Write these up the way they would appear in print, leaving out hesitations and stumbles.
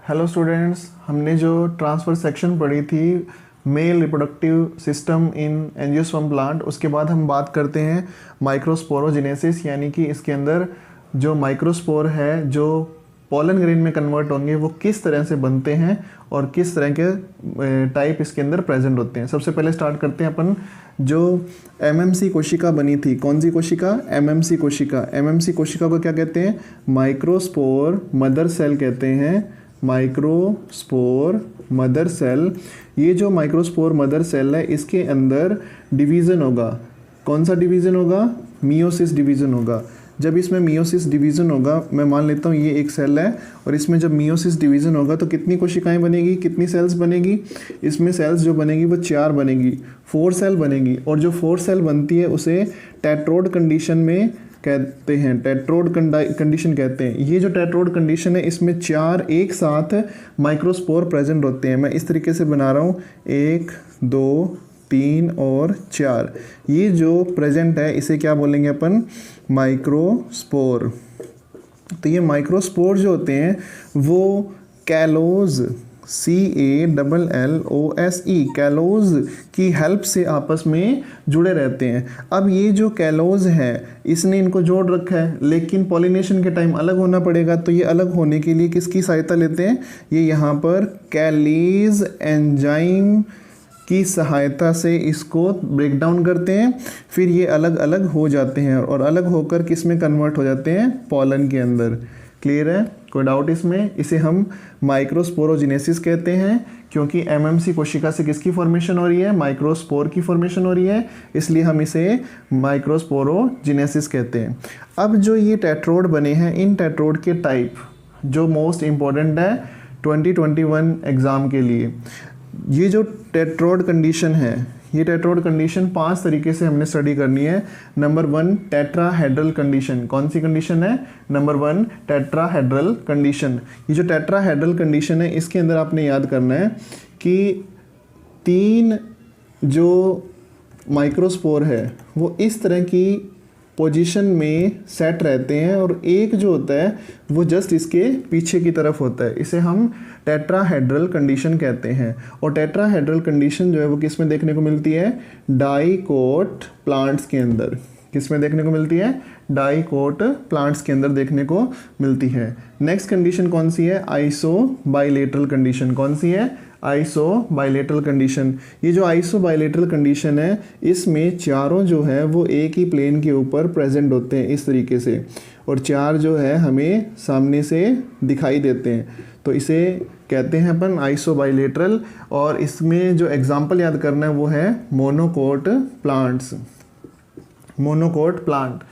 Hello students, हमने जो transfer section पढ़ी थी male reproductive system in angiosperm plant, उसके बाद हम बात करते हैं माइक्रोस्पोरोजेनेसिस, यानी कि इसके अंदर जो माइक्रोस्पोर है जो पॉलन ग्रेन में कन्वर्ट होंगे वो किस तरह से बनते हैं और किस तरह के टाइप इसके अंदर प्रेजेंट होते हैं। सबसे पहले स्टार्ट करते हैं अपन जो एमएमसी कोशिका बनी थी। कौन सी कोशिका? एमएमसी कोशिका। एमएमसी कोशिका को क्या कहते हैं? माइक्रोस्पोर मदर सेल कहते हैं। Microspore mother cell. ये जो माइक्रोस्पोर मदर सेल है इसके अंदर डिवीज़न होगा। कौन सा डिवीज़न होगा? मियोसिस डिवीज़न होगा। जब इसमें मियोसिस डिवीज़न होगा, मैं मान लेता हूँ ये एक सेल है और इसमें जब मियोसिस डिवीज़न होगा तो कितनी कोशिकाएं बनेगी, कितनी सेल्स बनेगी? इसमें सेल्स जो बनेगी वो 4 बनेगी, 4 सेल बनेगी। और जो 4 सेल बनती है उसे टेट्रोड कंडीशन में कहते हैं, टेट्रोड कंडीशन कहते हैं। ये जो टेट्रोड कंडीशन है इसमें 4 एक साथ माइक्रोस्पोर प्रेजेंट होते हैं। मैं इस तरीके से बना रहा हूँ, 1 2 3 और 4। ये जो प्रेजेंट है इसे क्या बोलेंगे अपन? माइक्रोस्पोर। तो ये माइक्रोस्पोर जो होते हैं वो कैलोज, CALLOSE, कैलोज की हेल्प से आपस में जुड़े रहते हैं। अब ये जो कैलोज है इसने इनको जोड़ रखा है, लेकिन पॉलिनेशन के टाइम अलग होना पड़ेगा। तो ये अलग होने के लिए किसकी सहायता लेते हैं? ये यहाँ पर कैलीज एंजाइम की सहायता से इसको ब्रेक डाउन करते हैं, फिर ये अलग अलग हो जाते हैं और अलग होकर किस में कन्वर्ट हो जाते हैं? पॉलन के अंदर। क्लियर है? कोई डाउट इसमें? इसे हम माइक्रोस्पोरोजेनेसिस कहते हैं क्योंकि एमएमसी कोशिका से किसकी फॉर्मेशन हो रही है? माइक्रोस्पोर की फॉर्मेशन हो रही है, इसलिए हम इसे माइक्रोस्पोरोजेनेसिस कहते हैं। अब जो ये टेट्रोड बने हैं, इन टेट्रोड के टाइप जो मोस्ट इम्पॉर्टेंट है 2021 एग्ज़ाम के लिए, ये जो टेट्रोड कंडीशन है, ये टेट्रोड कंडीशन 5 तरीके से हमने स्टडी करनी है। Number 1 tetrahedral condition. कौन सी कंडीशन है? Number 1 tetrahedral condition. ये जो टेट्राहेड्रल कंडीशन है इसके अंदर आपने याद करना है कि 3 जो माइक्रोस्पोर है वो इस तरह की पोजीशन में सेट रहते हैं और एक जो होता है वो जस्ट इसके पीछे की तरफ होता है। इसे हम टेट्राहेड्रल कंडीशन कहते हैं। और टेट्राहेड्रल कंडीशन जो है वो किस में देखने को मिलती है? डाइकोट प्लांट्स के अंदर। किस में देखने को मिलती है? डाइकोट प्लांट्स के अंदर देखने को मिलती है। नेक्स्ट कंडीशन कौन सी है? आइसोबाइलेटरल कंडीशन। कौन सी है? आइसोबाइलेटरल कंडीशन। ये जो आइसोबाइलेटरल कंडीशन है इसमें चारों जो है वो एक ही प्लेन के ऊपर प्रेजेंट होते हैं इस तरीके से, और 4 जो है हमें सामने से दिखाई देते हैं। तो इसे कहते हैं अपन आइसोबाइलेटरल। और इसमें जो एग्जाम्पल याद करना है वो है monocot plants. Monocot plant.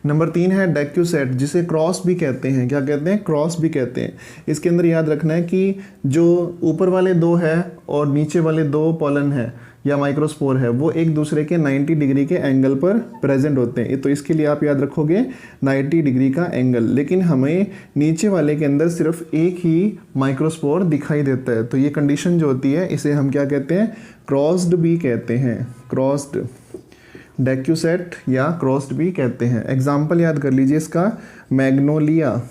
Number 3 है डेक्यूसेट, जिसे क्रॉस भी कहते हैं। क्या कहते हैं? क्रॉस भी कहते हैं। इसके अंदर याद रखना है कि जो ऊपर वाले 2 है और नीचे वाले 2 पॉलन है या माइक्रोस्पोर है वो एक दूसरे के 90 डिग्री के एंगल पर प्रेजेंट होते हैं। तो इसके लिए आप याद रखोगे 90 डिग्री का एंगल। लेकिन हमें नीचे वाले के अंदर सिर्फ एक ही माइक्रोस्पोर दिखाई देता है। तो ये कंडीशन जो होती है इसे हम क्या कहते हैं? क्रॉस्ड भी कहते हैं। क्रॉस्ड, डेक्यूसेट या क्रॉस्ड भी कहते हैं। एग्जाम्पल याद कर लीजिए इसका, मैग्नोलिया।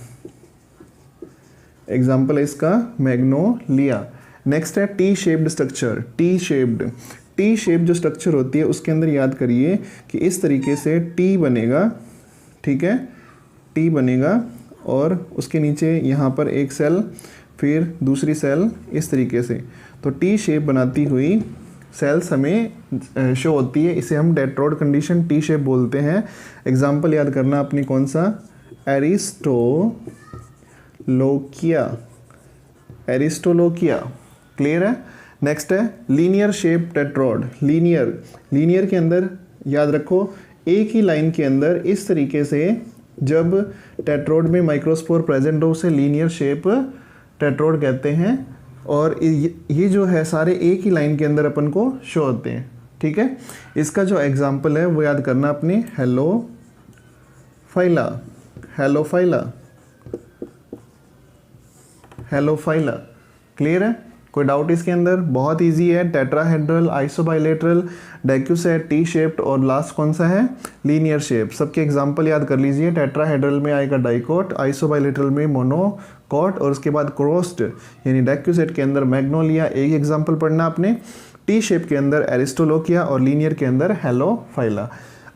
एग्जाम्पल है इसका मैग्नोलिया। नेक्स्ट है T shaped structure. T shaped, T shape जो स्ट्रक्चर होती है उसके अंदर याद करिए कि इस तरीके से टी बनेगा। ठीक है? टी बनेगा और उसके नीचे यहाँ पर एक सेल, फिर दूसरी सेल, इस तरीके से। तो टी शेप बनाती हुई सेल्स हमें शो होती है। इसे हम टेट्रोड कंडीशन टी शेप बोलते हैं। एग्जाम्पल याद करना अपनी कौन सा? एरिस्टोलोकिया। एरिस्टोलोकिया। क्लियर है? नेक्स्ट है linear shape tetrode. Linear, linear के अंदर याद रखो एक ही लाइन के अंदर इस तरीके से जब टेट्रोड में माइक्रोस्पोर प्रेजेंट हो उसे लीनियर शेप टेट्रोड कहते हैं। और ये जो है सारे एक ही लाइन के अंदर अपन को शो होते हैं। ठीक है? इसका जो एग्जाम्पल है वो याद करना अपने हेलोफाइला। हेलोफाइला। हेलोफाइला। क्लियर है? कोई डाउट इसके अंदर? बहुत इजी है, टेट्राहेड्रल, आइसोबाइलेटरल, डाइक्यूसेट, टी शेप्ड और लास्ट कौन सा है? Linear shape. सबके एग्जांपल याद कर लीजिए। टेट्राहेड्रल में आएगा डाइकोट, आइसोबाइलेटरल में मोनोकोट और उसके बाद क्रॉस्ड यानी डाइक्यूसेट के अंदर मैग्नोलिया, एक एग्जाम्पल पढ़ना आपने। टी शेप के अंदर एरिस्टोलोकिया और लीनियर के अंदर हेलोफाइला।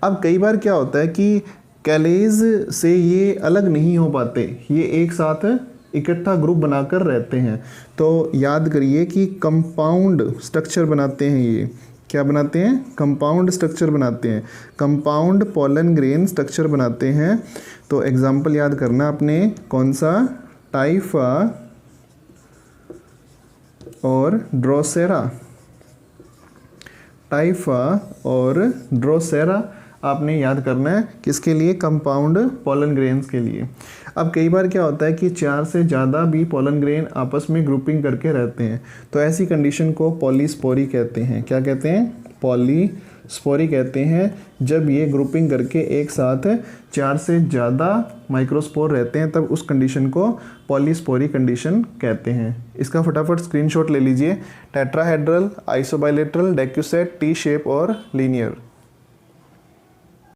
अब कई बार क्या होता है कि कैलेज से ये अलग नहीं हो पाते, ये एक साथ इकट्ठा ग्रुप बनाकर रहते हैं। तो याद करिए कि कंपाउंड स्ट्रक्चर बनाते हैं। ये क्या बनाते हैं? कंपाउंड स्ट्रक्चर बनाते हैं, कंपाउंड पोलन ग्रेन स्ट्रक्चर बनाते हैं। तो एग्जाम्पल याद करना आपने, कौन सा? टाइफा और ड्रोसेरा। टाइफा और ड्रोसेरा आपने याद करना है, किसके लिए? कंपाउंड पोलन ग्रेन्स के लिए। अब कई बार क्या होता है कि 4 से ज़्यादा भी पोलन ग्रेन आपस में ग्रुपिंग करके रहते हैं, तो ऐसी कंडीशन को पॉलीस्पोरी कहते हैं। क्या कहते हैं? पॉलीस्पोरी कहते हैं। जब ये ग्रुपिंग करके एक साथ 4 से ज़्यादा माइक्रोस्पोर रहते हैं, तब उस कंडीशन को पॉलीस्पोरी कंडीशन कहते हैं। इसका फटाफट स्क्रीनशॉट ले लीजिए। टेट्राहेड्रल, आइसोबाइलेटरल, डाइक्यूसेट, टी शेप और लीनियर।